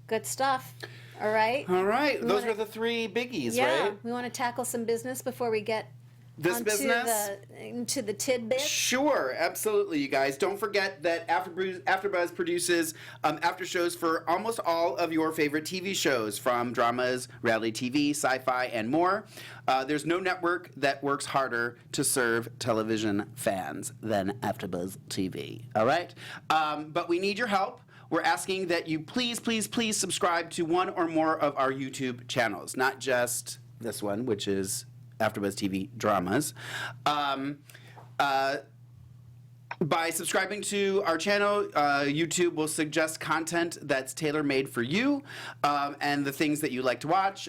Good stuff. All right. All right. Those were the three biggies, right? We want to tackle some business before we get into the tidbits. Sure, absolutely, you guys. Don't forget that AfterBuzz produces after shows for almost all of your favorite TV shows, from dramas, reality TV, sci-fi, and more. There's no network that works harder to serve television fans than AfterBuzz TV. All right? But we need your help. We're asking that you please subscribe to one or more of our YouTube channels, not just this one, which is AfterBuzz TV Dramas. By subscribing to our channel, YouTube will suggest content that's tailor-made for you and the things that you like to watch.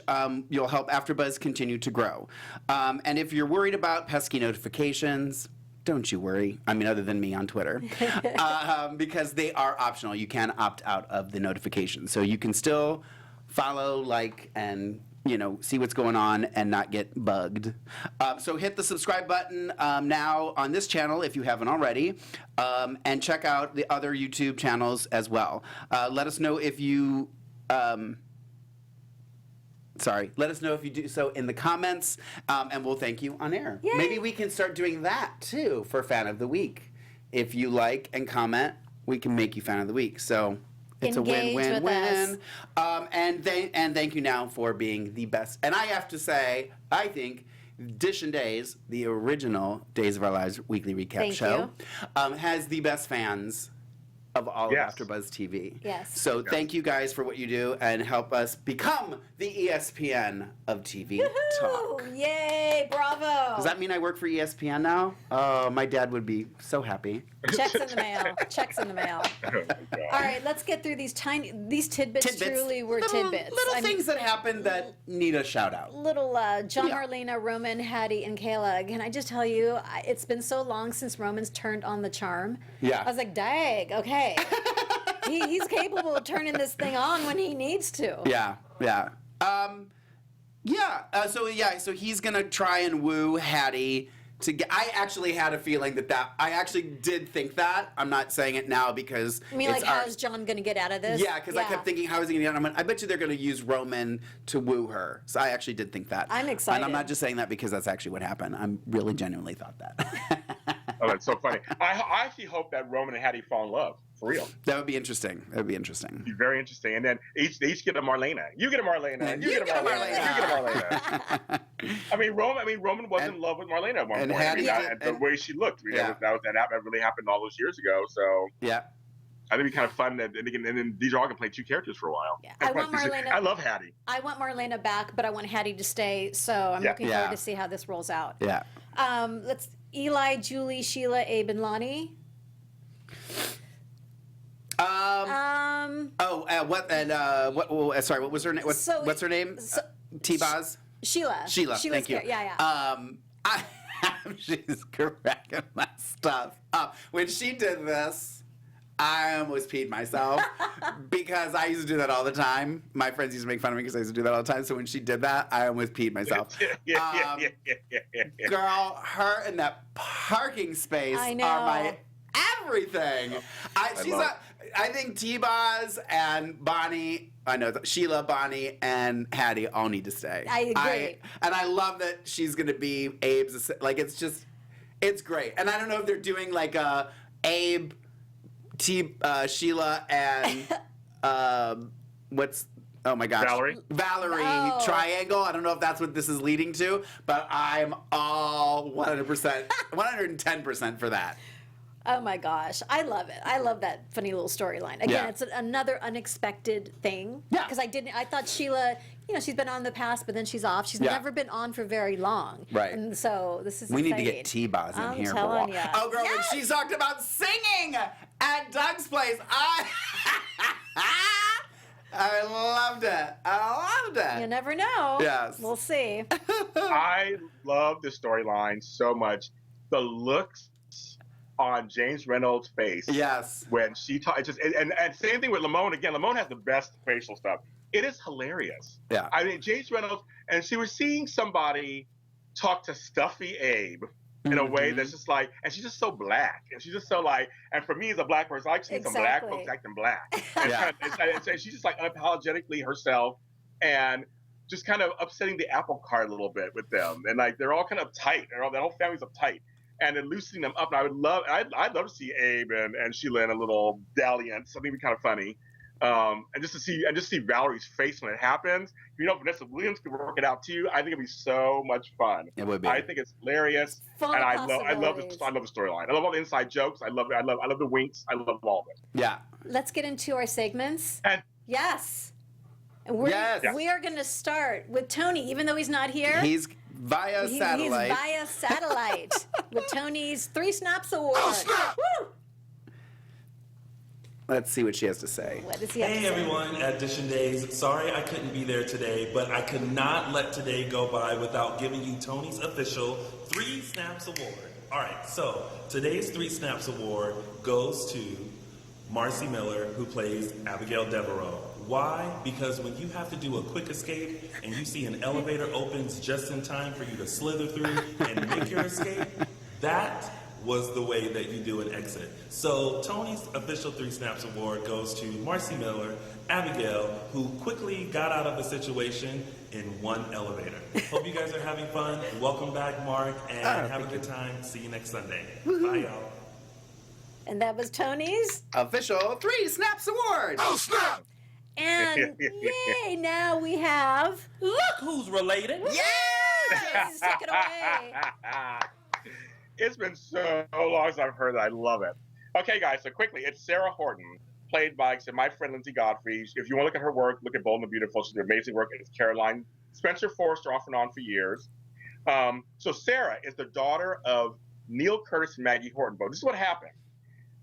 You'll help AfterBuzz continue to grow. And if you're worried about pesky notifications, don't you worry. I mean, other than me on Twitter. Because they are optional. You can opt out of the notifications. So you can still follow, like, and see what's going on and not get bugged. So hit the subscribe button now on this channel if you haven't already, and check out the other YouTube channels as well. Let us know if you... let us know if you do so in the comments, and we'll thank you on air. Yay. Maybe we can start doing that, too, for Fan of the Week. If you like and comment, we can make you Fan of the Week. So... it's Engage a win-win-win. with And thank you now for being the best. And I have to say, I think Dish and Days, the original Days of Our Lives weekly recap Thank show, has the best fans of all Yes. of AfterBuzz TV. Yes. So thank you guys for what you do and help us become the ESPN of TV talk. Woo! Yay, bravo. Does that mean I work for ESPN now? Oh, my dad would be so happy. Checks in the mail. Checks in the mail. Oh, my God. All right, let's get through these tidbits. Truly were tidbits. Little things that happen that need a shout out. Little John, Yeah. Marlena, Roman, Hattie, and Kayla. Can I just tell you, it's been so long since Roman's turned on the charm. Yeah. I was like, dang, okay. He's capable of turning this thing on when he needs to. Yeah, yeah. So he's gonna try and woo Hattie to get. I actually had a feeling that I actually did think that. I'm not saying it now because I mean, like, how's John going to get out of this? Yeah, because I kept thinking, how is he going to get out? I bet you they're going to use Roman to woo her. So I actually did think that. I'm excited. And I'm not just saying that because that's actually what happened. I really genuinely thought that. Oh, that's so funny. I actually hope that Roman and Hattie fall in love, for real. That would be interesting. That would be interesting. Be very interesting. And then they each get a Marlena. You get a Marlena. You get a Marlena. You get a Marlena. I mean, Roman was in love with Marlena at one point. Hattie, the way she looked. That really happened all those years ago. So yeah. I think it'd be kind of fun that and then these are all gonna play two characters for a while. Yeah. I want Marlena. I love Hattie. I want Marlena back, but I want Hattie to stay. So I'm looking forward to see how this rolls out. Yeah. Let's Eli, Julie, Sheila, Abe, and Lonnie. Sorry, what was her name? What's her name? T-Boz? Sheila. Thank you. Yeah. She's cracking my stuff up. When she did this, I almost peed myself because I used to do that all the time. My friends used to make fun of me because I used to do that all the time. So when she did that, I almost peed myself. Girl, her in that parking space I know. are my everything. I think T-Boz and Bonnie. I know Sheila, Bonnie, and Hattie all need to stay. I agree. And I love that she's going to be Abe's. Like, it's great. And I don't know if they're doing like a Abe, Sheila, and oh my gosh. Valerie triangle. I don't know if that's what this is leading to, but I'm all 100%, 110% for that. Oh my gosh, I love it. I love that funny little storyline. Again, it's another unexpected thing. Yeah. Because I thought Sheila, she's been on in the past, but then she's off. She's never been on for very long. Right. And so this is We exciting. need to get T-Boz in here. telling ya. Oh, girl, Yes! when she talked about singing at Doug's place, I loved it. You never know. Yes. We'll see. I love the storyline so much. The looks on James Reynolds' face. Yes. When she talks, and same thing with Lamone. Again, Lamone has the best facial stuff. It is hilarious. Yeah. I mean, James Reynolds, and she was seeing somebody talk to stuffy Abe in a way that's just like, and she's just so black, and she's just so like, and for me as a black person, I like seeing some black folks acting black. And she's just like unapologetically herself, and just kind of upsetting the apple cart a little bit with them, and like they're all kind of uptight. That whole family's uptight. And then loosening them up, and I'd love to see Abe and Sheila in a little dalliance. Something would be kind of funny, and just to see Valerie's face when it happens. Vanessa Williams could work it out too. I think it'd be so much fun. It would be. I think it's hilarious, Full and of I love the storyline. I love all the inside jokes. I love the winks. I love all of it. Yeah. Let's get into our segments. And Yes. And we are going to start with Tony, even though he's not here. He's via satellite. He's via satellite with Tony's 3 Snaps Award. Woo! Let's see what she has to say. What does he have to Hey say? everyone, Addition Days. Sorry I couldn't be there today, but I could not let today go by without giving you Tony's official 3 Snaps Award. Alright, so today's 3 Snaps Award goes to Marcy Miller, who plays Abigail Devereaux. Why? Because when you have to do a quick escape and you see an elevator opens just in time for you to slither through and make your escape, that was the way that you do an exit. So Tony's official 3 Snaps Award goes to Marcy Miller, Abigail, who quickly got out of the situation in 1 elevator. Hope you guys are having fun. Welcome back, Mark, and have a good time. See you next Sunday. Bye, y'all. And that was Tony's Official 3 Snaps Award. Oh, snap! And yay, now we have Look who's related. James, take it away. It's been so long since I've heard that. I love it. Okay, guys, so quickly, it's Sarah Horton, played by my friend Lindsay Godfrey. If you want to look at her work, look at Bold and the Beautiful. She did amazing work. It's Caroline Spencer Forrester, off and on for years. So Sarah is the daughter of Neil Curtis and Maggie Horton. But this is what happened.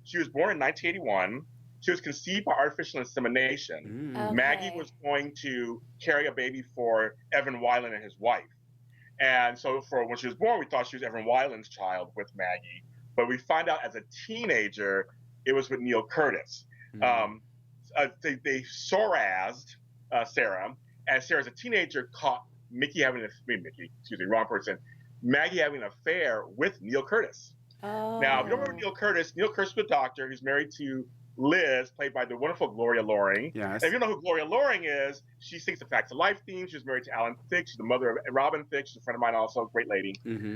She was born in 1981. She was conceived by artificial insemination. Okay. Maggie was going to carry a baby for Evan Weiland and his wife. And so when she was born, we thought she was Evan Weiland's child with Maggie. But we find out as a teenager, it was with Neil Curtis. They Sorazed Sarah, and Sarah as a teenager caught Maggie having an affair with Neil Curtis. Oh. Now, if you don't remember Neil Curtis was a doctor. He's married to Liz, played by the wonderful Gloria Loring. Yes. And if you know who Gloria Loring is, she sings the Facts of Life theme. She was married to Alan Thicke. She's the mother of Robin Thicke. She's a friend of mine also, great lady.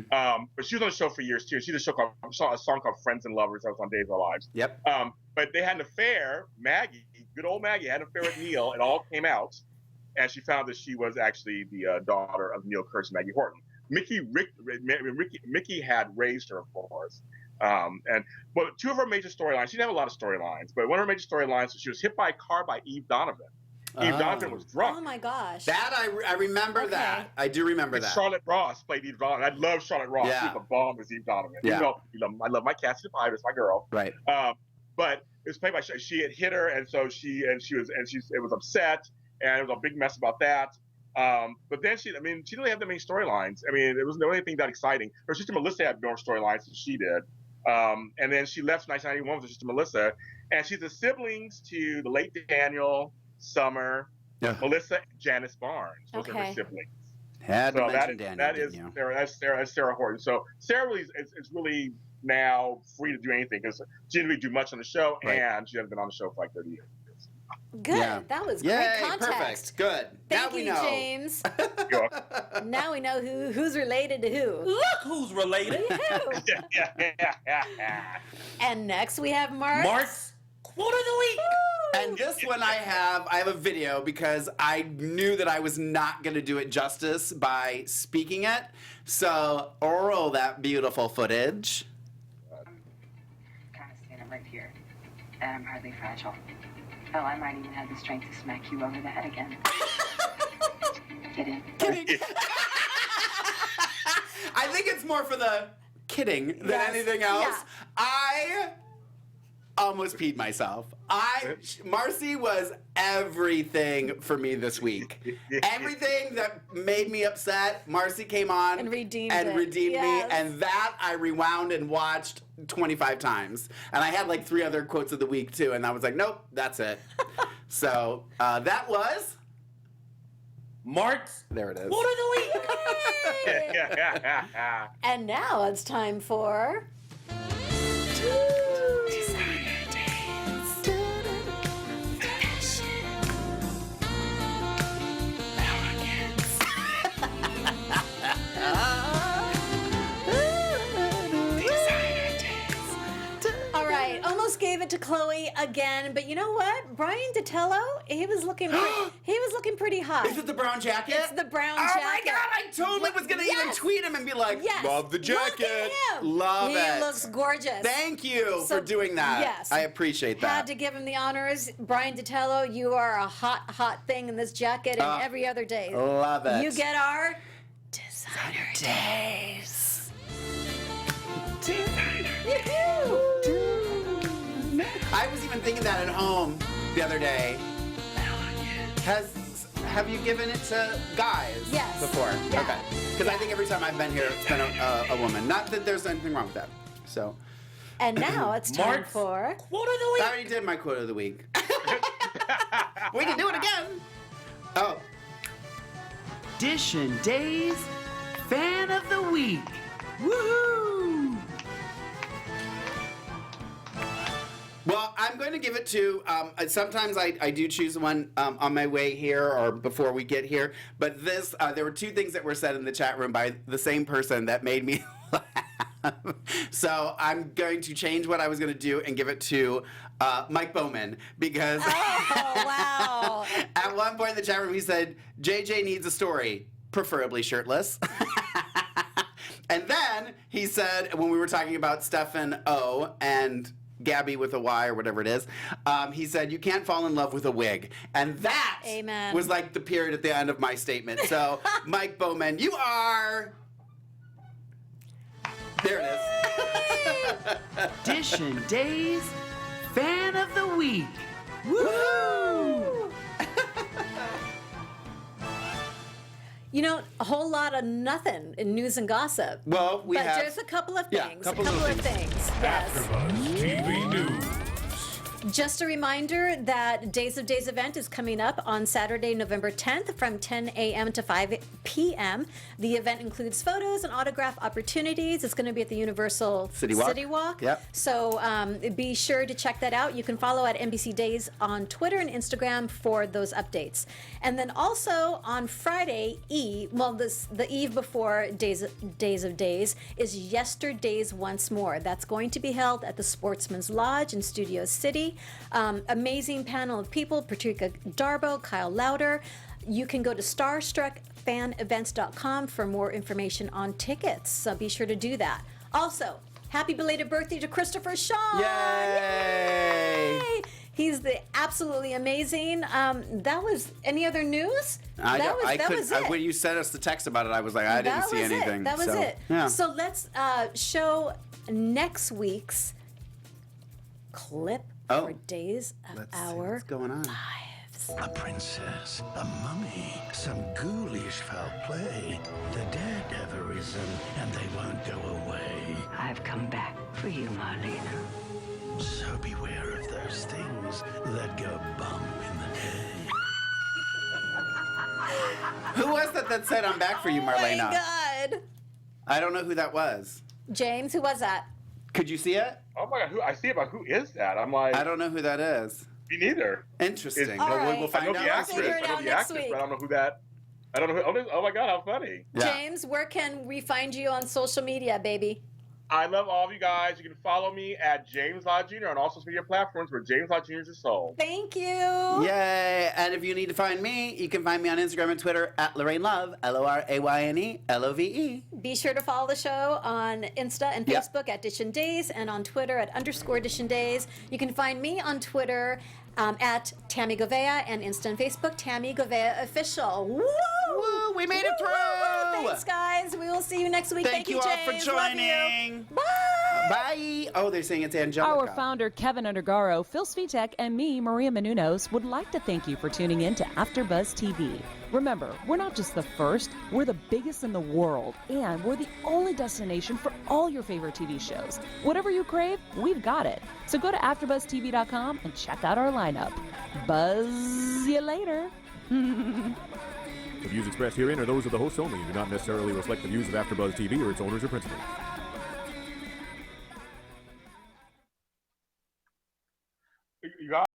But she was on the show for years too. She did a song called Friends and Lovers that was on Days of Our Lives. Yep. But they had an affair. Maggie, good old Maggie, had an affair with Neil. It all came out. And she found that she was actually the daughter of Neil Curtis and Maggie Horton. Mickey had raised her, of course. But two of her major storylines, she didn't have a lot of storylines, but one of her major storylines was she was hit by a car by Eve Donovan. Eve Donovan was drunk. Oh my gosh. That I remember that. I do remember that. Charlotte Ross played Eve Donovan. I love Charlotte Ross. Yeah. She's the bomb as Eve Donovan. Yeah. I love my Cassie Pie. That's my girl. Right. But it was played by she had hit her, and so it was upset, and it was a big mess about that. But then she didn't really have that many storylines. I mean, it wasn't anything that exciting. Her sister Melissa had more storylines than she did. And then she left 1991 with her sister Melissa, and she's the siblings to the late Daniel, Summer, Melissa, and Janice Barnes. Those are her siblings. Had to mention Daniel, that is Sarah Horton. So Sarah really is really now free to do anything because she didn't really do much on the show, and she hasn't been on the show for like 30 years. Good. Yeah. That was Yay, great context. perfect. Good. Thank now we you, know. James. Now we know who's related to who. Look who's related. Who. Yeah. And next we have Mark. Mark's quote of the week. And this one I have a video because I knew that I was not going to do it justice by speaking it. So roll that beautiful footage. Kind of standing right here, and I'm hardly fragile. Hell, I might even have the strength to smack you over the head again. Kidding. I think it's more for the kidding than anything else. Yeah. I almost peed myself. Marcy was everything for me this week. Everything that made me upset, Marcy came on And redeemed me, Yes. and that I rewound and watched 25 times. And I had like 3 other quotes of the week too, and I was like, nope, that's it. So that was Mark's there. It is. quote of the week. And now it's time for All right, almost gave it to Chloe again, but you know what? Brian Datello, he was looking pretty hot. Is it the brown jacket? It's the brown Oh jacket. my God, I totally was going to even Yes. tweet him and be like, Yes. love the jacket. Look at him. Love he it. looks gorgeous. Thank you So, for doing that. yes. I appreciate that. Had to give him the honors. Brian Datello, you are a hot thing in this jacket and every other day. Love it. You get our designer days. Yoo-hoo. I was even thinking that at home the other day. Have you given it to guys Yes. before? Yeah. Okay. Because I think every time I've been here, it's been a woman. Not that there's anything wrong with that. So And now it's time Mark's for quote of the week. I already did my quote of the week. We can do it again. Oh. Dish and Days Fan of the Week. Woohoo! Well, I'm going to give it to, sometimes I do choose one on my way here or before we get here, but this, there were 2 things that were said in the chat room by the same person that made me laugh. So I'm going to change what I was going to do and give it to Mike Bowman because Oh, wow. at one point in the chat room he said, JJ needs a story, preferably shirtless. And then he said, when we were talking about Stefan O and Gaby with a Y or whatever it is, he said, you can't fall in love with a wig. And that Amen. was like the period at the end of my statement. So, Mike Bowman, you are... There it is. Dish and Days Fan of the Week. Woo! You know, a whole lot of nothing in news and gossip. Well, we but have... there's a couple of Yeah, things. couple a couple of of things. Yes. AfterBuzz TV News. Just a reminder that Days of Days event is coming up on Saturday, November 10th from 10 a.m. to 5 p.m. The event includes photos and autograph opportunities. It's going to be at the Universal City Walk. Yep. So be sure to check that out. You can follow at NBC Days on Twitter and Instagram for those updates. And then also on Friday Eve, the eve before Days of Days is Yesterdays Once More. That's going to be held at the Sportsman's Lodge in Studio City. Amazing panel of people, Patricia Darbo, Kyle Lauder. You can go to starstruckfanevents.com for more information on tickets, so be sure to do that. Also, happy belated birthday to Christopher Shaw! Yay! Yay! He's absolutely amazing. That was, any other news? That was it. When you sent us the text about it, I was like, I didn't see anything. That was it. Yeah. So let's show next week's clip for Days of Let's see Our what's going on. Lives. A princess, a mummy, some ghoulish foul play. The dead have arisen, and they won't go away. I've come back for you, Marlena. So beware of those things that go bump in the day. Who was that said, I'm back for you, Marlena? Oh my God. I don't know who that was. James, who was that? Could you see it? Oh my God, I see it, but who is that? I'm like, I don't know who that is. me neither. Interesting. All Well, right. we'll I find know the out. actress. figure it I know out the next actress, week. but I don't know who that. I don't know who. Oh my God, how funny! Yeah. James, where can we find you on social media, baby? I love all of you guys. You can follow me at James Law Jr. on all social media platforms where James Law Jr. is your soul. Thank you. Yay! And if you need to find me, you can find me on Instagram and Twitter at Lorraine Love, LORAYNE LOVE. Be sure to follow the show on Insta and Yep. Facebook at Dish and Days and on Twitter at _Dish and Days. You can find me on Twitter at Tammy Govea and Insta and Facebook, Tammy Govea Official. Woo! Woo! We made it Woo, through! woo, woo. Thanks, guys. We will see you next week. Thank you all for James. Love you. joining. Bye! Bye! Oh, they're saying it's Angelica. Our founder, Kevin Undergaro, Phil Svitek, and me, Maria Menounos, would like to thank you for tuning in to AfterBuzz TV. Remember, we're not just the first, we're the biggest in the world, and we're the only destination for all your favorite TV shows. Whatever you crave, we've got it. So go to AfterBuzzTV.com and check out our lineup. Buzz you later. The views expressed herein are those of the hosts only and do not necessarily reflect the views of AfterBuzz TV or its owners or principals.